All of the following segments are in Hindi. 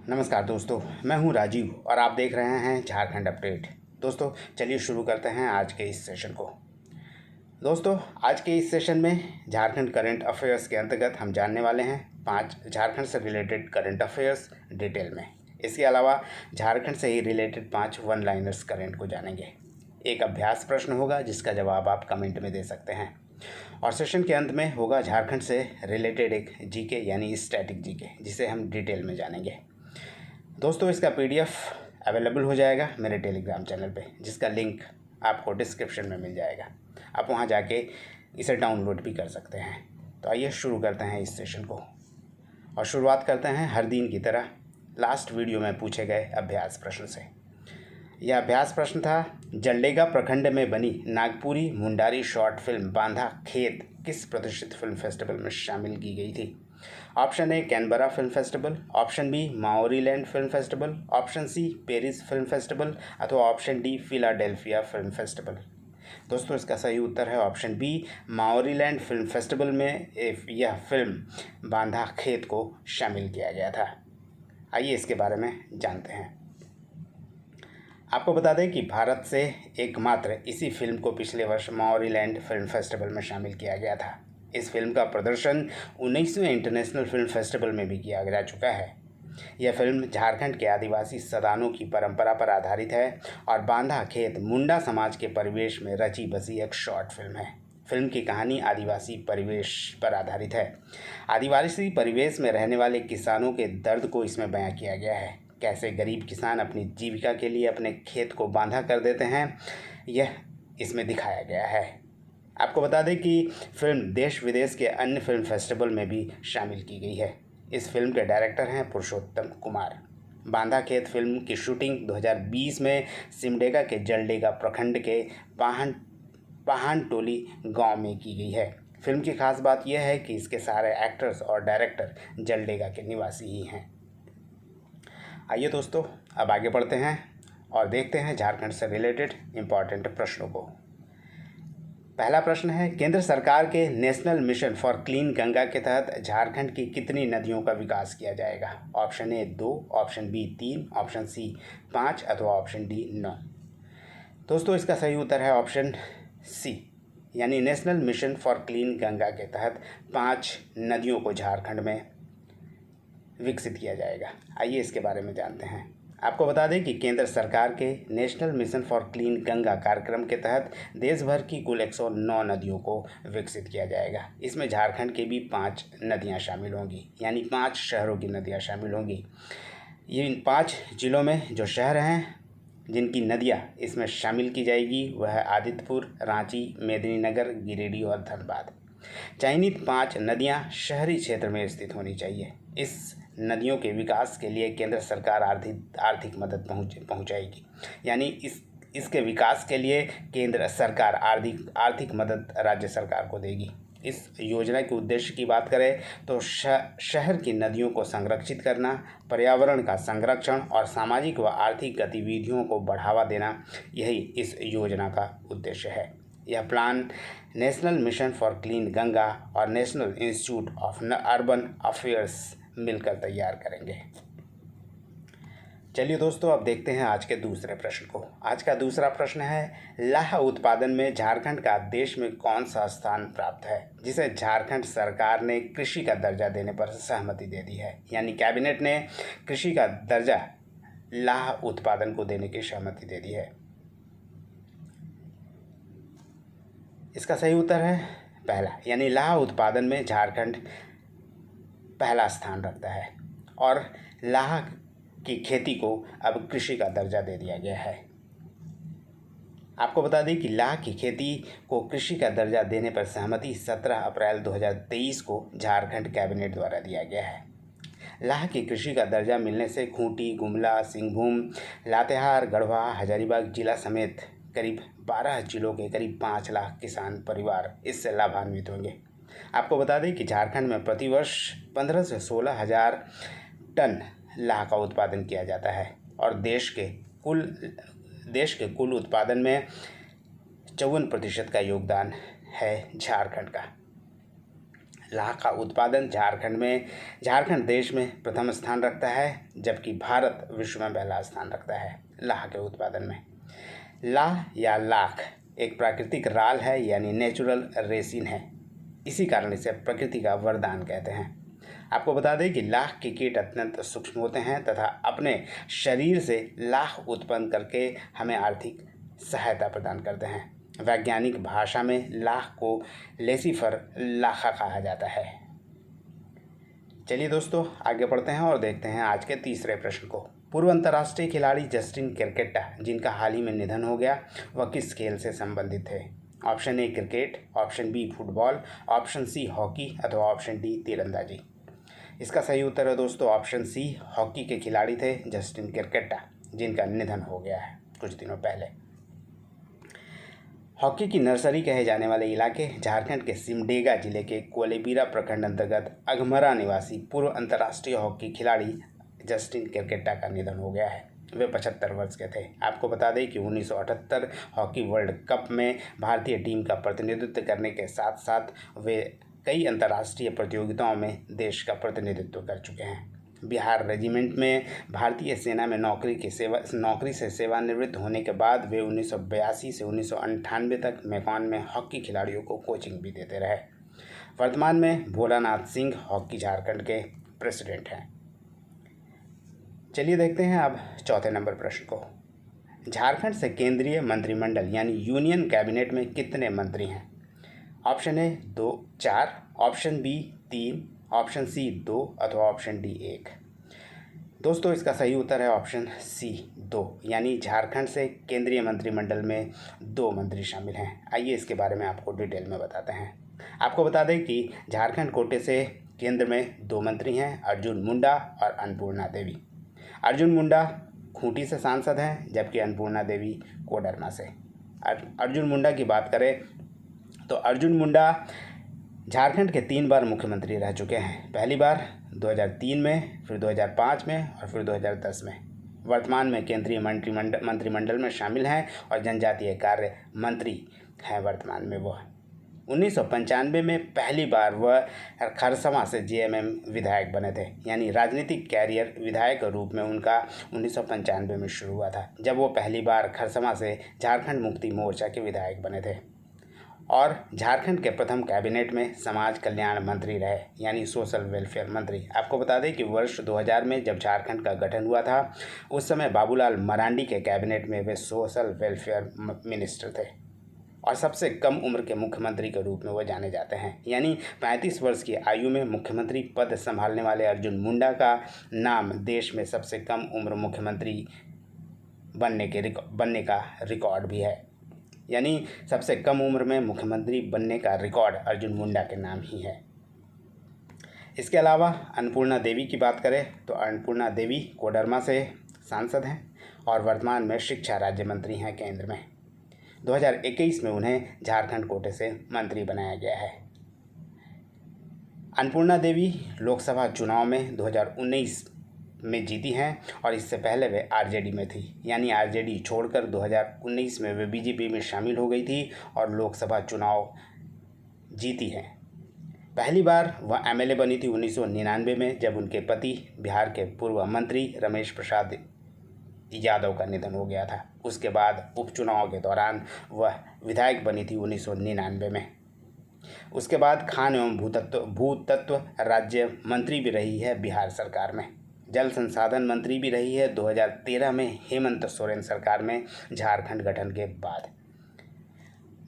नमस्कार दोस्तों, मैं हूं राजीव और आप देख रहे हैं झारखंड अपडेट। दोस्तों चलिए शुरू करते हैं आज के इस सेशन को। दोस्तों आज के इस सेशन में झारखंड करंट अफेयर्स के अंतर्गत हम जानने वाले हैं 5 झारखंड से रिलेटेड करंट अफेयर्स डिटेल में। इसके अलावा झारखंड से ही रिलेटेड 5 वन लाइनर्स करंट को जानेंगे। एक अभ्यास प्रश्न होगा जिसका जवाब आप कमेंट में दे सकते हैं और सेशन के अंत में होगा झारखंड से रिलेटेड एक जीके यानी स्टैटिक जीके, जिसे हम डिटेल में जानेंगे। दोस्तों इसका पीडीएफ अवेलेबल हो जाएगा मेरे टेलीग्राम चैनल पे, जिसका लिंक आपको डिस्क्रिप्शन में मिल जाएगा। आप वहां जाके इसे डाउनलोड भी कर सकते हैं। तो आइए शुरू करते हैं इस सेशन को और शुरुआत करते हैं हर दिन की तरह लास्ट वीडियो में पूछे गए अभ्यास प्रश्न से। यह अभ्यास प्रश्न था, जलडेगा प्रखंड में बनी नागपुरी मुंडारी शॉर्ट फिल्म बांधा खेत किस प्रतिष्ठित फिल्म फेस्टिवल में शामिल की गई थी? Option A Canberra film festival, option B Maoriland film festival, option C Paris film festival अथवा option D Philadelphia film festival. दोस्तों इसका सही उत्तर है option B Maoriland film festival में यह फिल्म बांधा खेत को शामिल किया गया था। आइए इसके बारे में जानते हैं। आपको बता दें कि भारत से एकमात्र इसी फिल्म को पिछले वर्ष माओरीलैंड फिल्म फेस्टिवल में शामिल किया गया था। इस फिल्म का प्रदर्शन 19वें इंटरनेशनल फिल्म फेस्टिवल में भी किया जा चुका है। यह फिल्म झारखंड के आदिवासी सदानों की परंपरा पर आधारित है और बांधा खेत मुंडा समाज के परिवेश में रची बसी एक शॉर्ट फिल्म है। फिल्म की कहानी आदिवासी परिवेश पर आधारित है। आदिवासी परिवेश में रहने वाले किसानों के दर्द को इसमें बयां किया गया है। कैसे गरीब किसान अपनी जीविका के लिए अपने खेत को बांधा कर देते हैं, यह इसमें दिखाया गया है। आपको बता दें कि फिल्म देश विदेश के अन्य फिल्म फेस्टिवल में भी शामिल की गई है। इस फिल्म के डायरेक्टर हैं पुरुषोत्तम कुमार। बांधा खेत फिल्म की शूटिंग 2020 में सिमडेगा के जलडेगा प्रखंड के पाहनटोली गांव में की गई है। फिल्म की खास बात यह है कि इसके सारे एक्टर्स और डायरेक्टर जलडेगा के निवासी ही हैं। आइए दोस्तों अब आगे बढ़ते हैं और देखते हैं झारखंड से रिलेटेड इम्पॉर्टेंट प्रश्नों को। पहला प्रश्न है, केंद्र सरकार के national mission for clean Ganga के तहत झारखंड की कितनी नदियों का विकास किया जाएगा? Option A 2, option B 3, option C 5 अथवा ऑप्शन डी 9। दोस्तों इसका सही उत्तर है ऑप्शन सी, यानी national mission for clean Ganga के तहत 5 नदियों को झारखंड में विकसित किया जाएगा। आइए इसके बारे में जानते हैं। आपको बता दें कि केंद्र सरकार के national mission for clean Ganga कार्यक्रम के तहत देश भर की कुल 109 नदियों को विकसित किया जाएगा। इसमें झारखंड की भी 5 नदियां शामिल होंगी, यानी 5 शहरों की नदियां शामिल होंगी। ये इन 5 जिलों में जो शहर हैं जिनकी नदियां इसमें शामिल की जाएगी वह है आदित्यपुर, रांची, मेदिनीनगर, गिरिडीह और धनबाद। चयनित 5 नदियां शहरी क्षेत्र में स्थित होनी चाहिए। इस नदियों के विकास के लिए केंद्र सरकार आर्थिक मदद पहुंचाएगी, यानी इसके विकास के लिए केंद्र सरकार आर्थिक मदद राज्य सरकार को देगी। इस योजना के उद्देश्य की बात करें तो शहर की नदियों को संरक्षित करना, पर्यावरण का संरक्षण और सामाजिक व आर्थिक गतिविधियों को बढ़ावा देना, यही इस योजना का उद्देश्य है। यह plan national mission for clean Ganga और national institute of urban affairs मिलकर तैयार करेंगे। चलिए दोस्तों अब देखते हैं आज के दूसरे प्रश्न को। आज का दूसरा प्रश्न है, लाह उत्पादन में झारखंड का देश में कौन सा स्थान प्राप्त है जिसे झारखंड सरकार ने कृषि का दर्जा देने पर सहमति दे दी है? यानी कैबिनेट ने कृषि का दर्जा लाह उत्पादन को देने की सहमति दे दी है। इसका सही उत्तर है पहला, यानी लाह उत्पादन में झारखंड पहला स्थान रखता है और लाह की खेती को अब कृषि का दर्जा दे दिया गया है। आपको बता दें कि लाह की खेती को कृषि का दर्जा देने पर सहमति 17 अप्रैल 2023 को झारखंड कैबिनेट द्वारा दिया गया है। लाह की कृषि का दर्जा मिलने से खूंटी, गुमला, सिंहभूम, लातेहार, गढ़वा, हजारीबाग जिला समेत करीब 12 जिलों के करीब 5 लाख किसान परिवार इससे लाभान्वित होंगे। आपको बता दें कि झारखंड में प्रतिवर्ष 15 से 16 हज़ार टन लाह का उत्पादन किया जाता है और देश के कुल उत्पादन में 54% का योगदान है झारखंड का। लाह का उत्पादन झारखंड देश में प्रथम स्थान रखता है, जबकि भारत विश्व में पहला स्थान रखता है लाह के उत्पादन में। लाह या लाख एक प्राकृतिक राल है, यानी नेचुरल रेसिन है। इसी कारण इसे प्रकृति का वरदान कहते हैं। आपको बता दें कि लाह के कीट अत्यंत सूक्ष्म होते हैं तथा अपने शरीर से लाह उत्पन्न करके हमें आर्थिक सहायता प्रदान करते हैं। वैज्ञानिक भाषा में लाह को लेसिफर लाखा कहा जाता है। चलिए दोस्तों, आगे बढ़ते हैं और देखते हैं आज के तीसरे प्रश्न को। पूर्व अंतर्राष्ट्रीय खिलाड़ी जस्टिन केरकेट्टा, जिनका हाल ही में निधन हो गया, वह किस खेल से संबंधित थे? Option A cricket, option B football, option C hockey अथवा ऑप्शन डी तीरंदाजी। इसका सही उत्तर है दोस्तों ऑप्शन सी, हॉकी के खिलाड़ी थे जस्टिन केरकेट्टा, जिनका निधन हो गया है कुछ दिनों पहले। हॉकी की नर्सरी कहे जाने वाले इलाके झारखंड के सिमडेगा जिले के कोलेबिरा प्रखंड अंतर्गत अघमरा निवासी पूर्व अंतर्राष्ट्रीय हॉकी खिलाड़ी जस्टिन केरकेट्टा का निधन हो गया है। वे 75 वर्ष के थे। आपको बता दें कि 1978 हॉकी वर्ल्ड कप में भारतीय टीम का प्रतिनिधित्व करने के साथ साथ वे कई अंतर्राष्ट्रीय प्रतियोगिताओं में देश का प्रतिनिधित्व कर चुके हैं। बिहार रेजिमेंट में भारतीय सेना में नौकरी से सेवानिवृत्त होने के बाद वे 1982 से 1998 तक मेकॉन में हॉकी खिलाड़ियों को कोचिंग भी देते रहे। वर्तमान में भोलानाथ सिंह हॉकी झारखंड के प्रेसिडेंट हैं। चलिए देखते हैं अब चौथे नंबर प्रश्न को। झारखंड से केंद्रीय मंत्रिमंडल यानी यूनियन कैबिनेट में कितने मंत्री हैं? Option A 4, option B 3, option C 2 अथवा ऑप्शन डी 1। दोस्तों इसका सही उत्तर है ऑप्शन सी 2, यानी झारखंड से केंद्रीय मंत्रिमंडल में 2 मंत्री शामिल हैं। आइए इसके बारे में आपको डिटेल में बताते हैं। आपको बता दें कि झारखंड कोटे से केंद्र में 2 मंत्री हैं, अर्जुन मुंडा और अन्नपूर्णा देवी। अर्जुन मुंडा खूंटी से सांसद हैं, जबकि अन्नपूर्णा देवी कोडरमा से। अर्जुन मुंडा की बात करें तो अर्जुन मुंडा झारखंड के 3 बार मुख्यमंत्री रह चुके हैं। पहली बार 2003 में, फिर 2005 में और फिर 2010 में। वर्तमान में केंद्रीय मंत्रिमंडल में शामिल हैं और जनजातीय कार्य मंत्री हैं वर्तमान में वह। 1995 में पहली बार वह खरसवां से जेएमएम विधायक बने थे, यानी राजनीतिक कैरियर विधायक के रूप में उनका 1995 में शुरू हुआ था, जब वो पहली बार खरसवां से झारखंड मुक्ति मोर्चा के विधायक बने थे और झारखंड के प्रथम कैबिनेट में समाज कल्याण मंत्री रहे, यानी सोशल वेलफेयर मंत्री। आपको बता दें कि वर्ष 2000 में जब झारखंड का गठन हुआ था, उस समय बाबूलाल मरांडी के कैबिनेट में वे सोशल वेलफेयर मिनिस्टर थे और सबसे कम उम्र के मुख्यमंत्री के रूप में वो जाने जाते हैं। यानी 35 वर्ष की आयु में मुख्यमंत्री पद संभालने वाले अर्जुन मुंडा का नाम देश में सबसे कम उम्र मुख्यमंत्री बनने का रिकॉर्ड भी है। यानी सबसे कम उम्र में मुख्यमंत्री बनने का रिकॉर्ड अर्जुन मुंडा के नाम ही है। इसके अलावा अन्नपूर्णा देवी की बात करें तो अन्नपूर्णा देवी कोडरमा से सांसद हैं और वर्तमान में शिक्षा राज्य मंत्री हैं केंद्र में। 2021 में उन्हें झारखंड कोटे से मंत्री बनाया गया है। अन्नपूर्णा देवी लोकसभा चुनाव में 2019 में जीती हैं और इससे पहले वे आरजेडी में थी, यानी आरजेडी छोड़कर 2019 में वे बीजेपी में शामिल हो गई थी और लोकसभा चुनाव जीती हैं। पहली बार वह एमएलए बनी थी 1999 में, जब उनके पति बिहार के पूर्व मंत्री रमेश प्रसाद यादव का निधन हो गया था। उसके बाद उपचुनाव के दौरान वह विधायक बनी थी 1999 में। उसके बाद खान एवं भूतत्व राज्य मंत्री भी रही है बिहार सरकार में। जल संसाधन मंत्री भी रही है 2013 में हेमंत सोरेन सरकार में झारखंड गठन के बाद।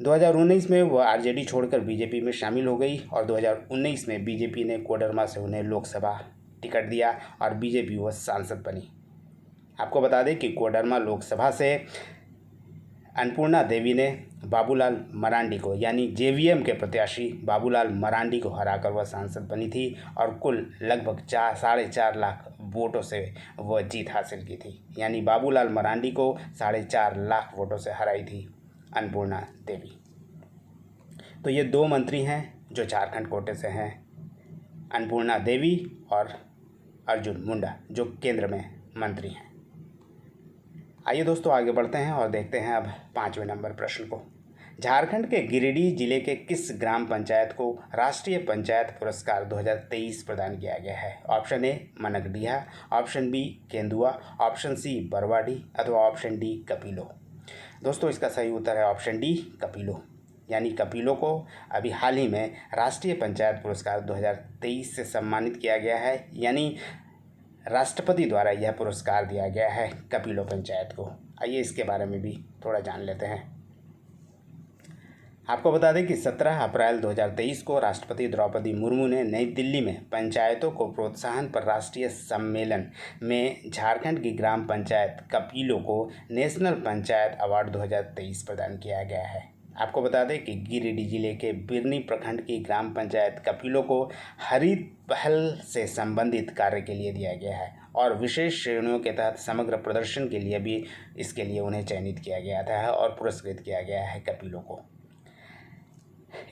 2019 में वह आरजेडी छोड़कर बीजेपी में शामिल हो गई और 2019 में बीजेपी ने कोडरमा से उन्हें लोकसभा टिकट दिया और बीजेपी वह सांसद बनी। आपको बता दें कि कोडरमा लोकसभा से अन्नपूर्णा देवी ने बाबूलाल मरांडी को, यानी जेवीएम के प्रत्याशी बाबूलाल मरांडी को हराकर वह सांसद बनी थी और कुल लगभग 4.5 लाख वोटों से वह जीत हासिल की थी। यानी बाबूलाल मरांडी को 4.5 लाख वोटों से हराई थी अन्नपूर्णा देवी। तो ये 2 मंत्री हैं जो झारखंड कोटे से हैं, अन्नपूर्णा देवी और अर्जुन मुंडा, जो केंद्र में मंत्री हैं। आइए दोस्तों आगे बढ़ते हैं और देखते हैं अब 5वें नंबर प्रश्न को। झारखंड के गिरिडीह जिले के किस ग्राम पंचायत को राष्ट्रीय पंचायत पुरस्कार 2023 प्रदान किया गया है? Option A Mankadiha, option B Kendua, option C Barwadi अथवा ऑप्शन डी कपिलो। दोस्तों इसका सही उत्तर है ऑप्शन डी कपिलो। यानी कपिलो को अभी हाल ही में राष्ट्रीय पंचायत पुरस्कार 2023 से सम्मानित किया गया है। यानी राष्ट्रपति द्वारा यह पुरस्कार दिया गया है कपिलो पंचायत को। आइए इसके बारे में भी थोड़ा जान लेते हैं। आपको बता दें कि 17 अप्रैल 2023 को राष्ट्रपति द्रौपदी मुर्मू ने नई दिल्ली में पंचायतों को प्रोत्साहन पर राष्ट्रीय सम्मेलन में झारखंड की ग्राम पंचायत कपिलो को नेशनल पंचायत अवार्ड 2023 प्रदान किया गया है। आपको बता दें कि गिरिडीह जिले के बिरनी प्रखंड की ग्राम पंचायत कपिलो को हरित पहल से संबंधित कार्य के लिए दिया गया है और विशेष श्रेणियों के तहत समग्र प्रदर्शन के लिए भी इसके लिए उन्हें चयनित किया गया था और पुरस्कृत किया गया है कपिलो को।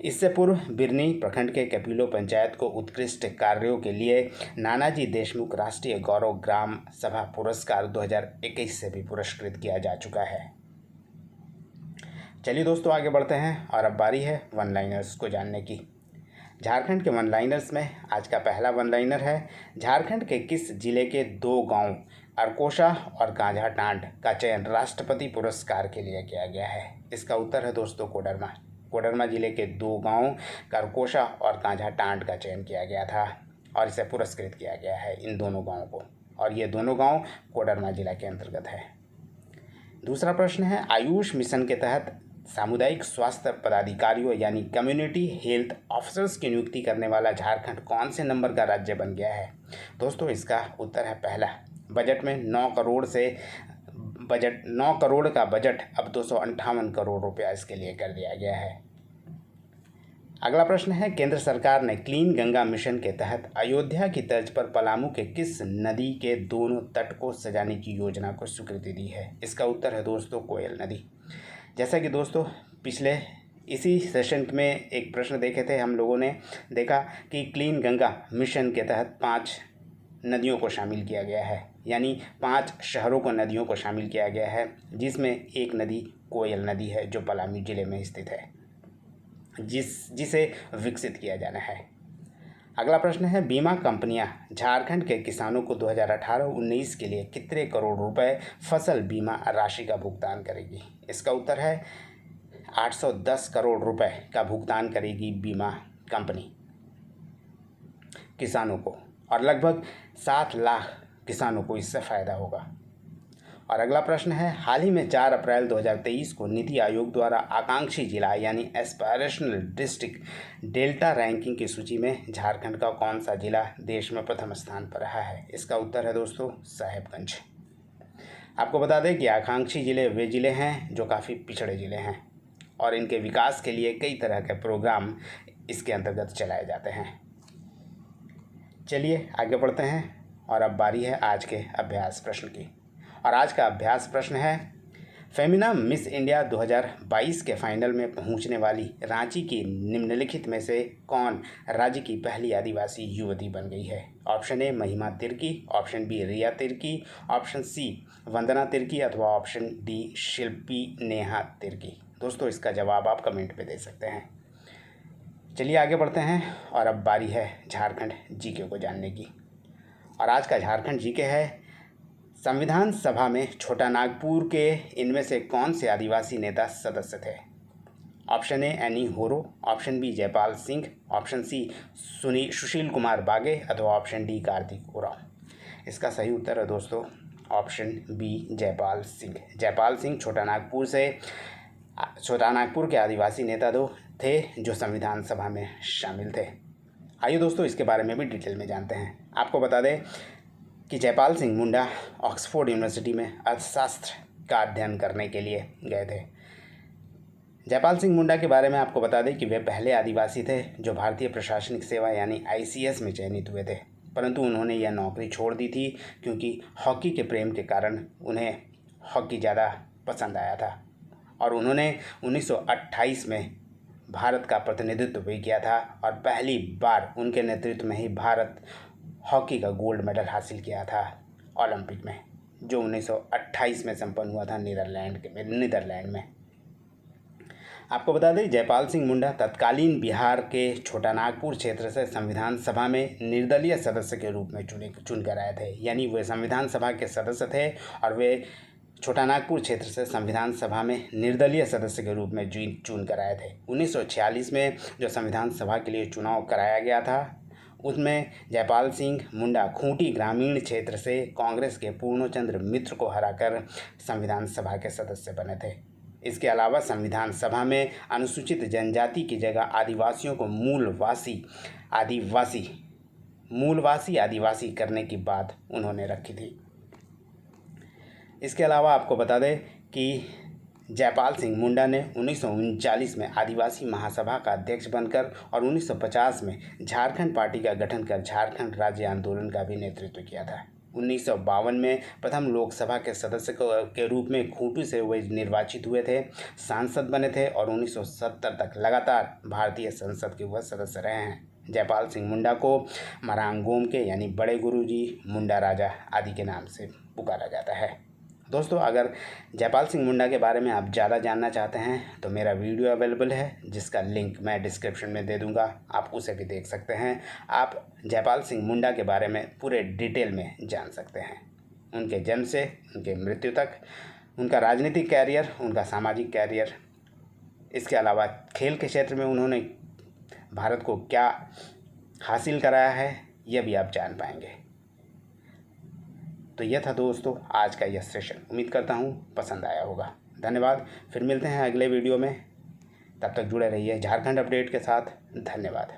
इससे पूर्व बिरनी प्रखंड के कपिलो पंचायत को उत्कृष्ट कार्यों के लिए नानाजी देशमुख राष्ट्रीय गौरव ग्राम सभा पुरस्कार 2021 से भी पुरस्कृत किया जा चुका है। चलिए दोस्तों आगे बढ़ते हैं और अब बारी है वन लाइनर्स को जानने की। झारखंड के वन लाइनर्स में आज का पहला वन लाइनर है, झारखंड के किस जिले के 2 गांव अरकोशा और कांझाटांड का चयन राष्ट्रपति पुरस्कार के लिए किया गया है? इसका उत्तर है दोस्तों कोडरमा। कोडरमा जिले के 2 गांव करकोशा और कांझाटांड का चयन किया गया था और इसे पुरस्कृत किया गया है इन दोनों गांवों को, और ये दोनों गांव कोडरमा जिला के अंतर्गत है। दूसरा प्रश्न है, आयुष मिशन के तहत सामुदायिक स्वास्थ्य पदाधिकारियों यानी कम्युनिटी हेल्थ ऑफिसर्स की नियुक्ति करने वाला झारखंड कौन से नंबर का राज्य बन गया है? दोस्तों इसका उत्तर है पहला। बजट में 9 करोड़ का बजट अब 258 करोड़ रुपया इसके लिए कर दिया गया है। अगला प्रश्न है, केंद्र सरकार ने क्लीन गंगा मिशन के तहत अयोध्या की तर्ज पर पलामू के किस नदी के दोनों तट को सजाने की योजना को स्वीकृति दी है? इसका उत्तर है दोस्तों कोयल नदी। जैसा कि दोस्तों पिछले इसी सेशन में एक प्रश्न देखे थे, हम लोगों ने देखा कि क्लीन गंगा मिशन के तहत 5 नदियों को शामिल किया गया है, यानी 5 शहरों को नदियों को शामिल किया गया है, जिसमें एक नदी कोयल नदी है जो पलामू जिले में स्थित है, जिसे विकसित किया जाना है। अगला प्रश्न है, बीमा कंपनियां झारखंड के किसानों को 2018-19 के लिए कितने करोड़ रुपए फसल बीमा राशि का भुगतान करेगी? इसका उत्तर है 810 करोड़ रुपए का भुगतान करेगी बीमा कंपनी किसानों को, और लगभग 7 लाख किसानों को इससे फ़ायदा होगा। और अगला प्रश्न है, हाल ही में 4 अप्रैल 2023 को नीति आयोग द्वारा आकांक्षी जिला यानी एस्पायरेशनल डिस्ट्रिक्ट डेल्टा रैंकिंग की सूची में झारखंड का कौन सा जिला देश में प्रथम स्थान पर रहा है? इसका उत्तर है दोस्तों साहेबगंज। आपको बता दें कि आकांक्षी जिले वे जिले हैं जो काफ़ी पिछड़े जिले हैं और इनके विकास के लिए कई तरह के प्रोग्राम इसके अंतर्गत चलाए जाते हैं। चलिए आगे बढ़ते हैं और अब बारी है आज के अभ्यास प्रश्न की। और आज का अभ्यास प्रश्न है, फेमिना मिस इंडिया 2022 के फाइनल में पहुंचने वाली रांची की निम्नलिखित में से कौन राज्य की पहली आदिवासी युवती बन गई है? ऑप्शन ए महिमा तिर्की, ऑप्शन बी रिया तिर्की, ऑप्शन सी वंदना तिर्की अथवा ऑप्शन डी शिल्पी नेहा तिर्की। दोस्तों इसका जवाब आप कमेंट पे दे सकते हैं। चलिए आगे बढ़ते हैं और अब बारी है झारखंड जीके को जानने की। और आज का झारखंड जीके है, संविधान सभा में छोटा नागपुर के इनमें से कौन से आदिवासी नेता सदस्य थे? Option A Annie Horo, option B Jaipal Singh, option C Sushil Kumar Bage अथवा ऑप्शन डी कार्तिक उरांव। इसका सही उत्तर है दोस्तों ऑप्शन बी जयपाल सिंह। जयपाल सिंह छोटा नागपुर के आदिवासी नेता थे जो संविधान सभा में शामिल थे। आइए दोस्तों इसके बारे में भी डिटेल में जानते हैं। आपको बता दें कि जयपाल सिंह मुंडा ऑक्सफोर्ड यूनिवर्सिटी में अर्थशास्त्र का अध्ययन करने के लिए गए थे। जयपाल सिंह मुंडा के बारे में आपको बता दें कि वे पहले आदिवासी थे जो भारतीय प्रशासनिक सेवा यानी ICS में चयनित हुए थे, परंतु उन्होंने यह नौकरी छोड़ दी थी क्योंकि हॉकी के प्रेम के कारण उन्हें हॉकी ज़्यादा पसंद आया था और उन्होंने 1928 में भारत का प्रतिनिधित्व भी किया था और पहली बार उनके नेतृत्व में ही भारत हॉकी का गोल्ड मेडल हासिल किया था ओलंपिक में, जो 1928 में संपन्न हुआ था नीदरलैंड में। आपको बता दें, जयपाल सिंह मुंडा तत्कालीन बिहार के छोटा नागपुर क्षेत्र से संविधान सभा में निर्दलीय सदस्य के रूप में चुन कर आए थे। यानी वे संविधान सभा के सदस्य थे और वे छोटा नागपुर क्षेत्र से संविधान सभा में निर्दलीय सदस्य के रूप में चुन कर आए थे। 1946 में जो संविधान सभा के लिए चुनाव कराया गया था, उसमें जयपाल सिंह मुंडा खूंटी ग्रामीण क्षेत्र से कांग्रेस के पूर्णचंद्र मित्र को हराकर संविधान सभा के सदस्य बने थे। इसके अलावा संविधान सभा में अनुसूचित जनजाति की जगह आदिवासियों को मूलवासी आदिवासी करने की बात उन्होंने रखी थी। इसके अलावा आपको बता दें कि जयपाल सिंह मुंडा ने 1939 में आदिवासी महासभा का अध्यक्ष बनकर और 1950 में झारखंड पार्टी का गठन कर झारखंड राज्य आंदोलन का भी नेतृत्व किया था। 1952 में प्रथम लोकसभा के सदस्य के रूप में खूंटी से वे निर्वाचित हुए थे, सांसद बने थे और 1970 तक लगातार भारतीय संसद के वह सदस्य रहे हैं। जयपाल सिंह मुंडा को मरांगोम के यानी बड़े गुरुजी, मुंडा राजा आदि के नाम से पुकारा जाता है। दोस्तों, अगर जयपाल सिंह मुंडा के बारे में आप ज़्यादा जानना चाहते हैं तो मेरा वीडियो अवेलेबल है, जिसका लिंक मैं डिस्क्रिप्शन में दे दूंगा, आप उसे भी देख सकते हैं। आप जयपाल सिंह मुंडा के बारे में पूरे डिटेल में जान सकते हैं, उनके जन्म से उनके मृत्यु तक, उनका राजनीतिक कैरियर, उनका सामाजिक कैरियर। इसके अलावा खेल के क्षेत्र में उन्होंने भारत को क्या हासिल कराया है, यह भी आप जान पाएंगे। तो यह था दोस्तों आज का यह सेशन। उम्मीद करता हूँ पसंद आया होगा। धन्यवाद। फिर मिलते हैं अगले वीडियो में, तब तक जुड़े रहिए झारखंड अपडेट के साथ। धन्यवाद।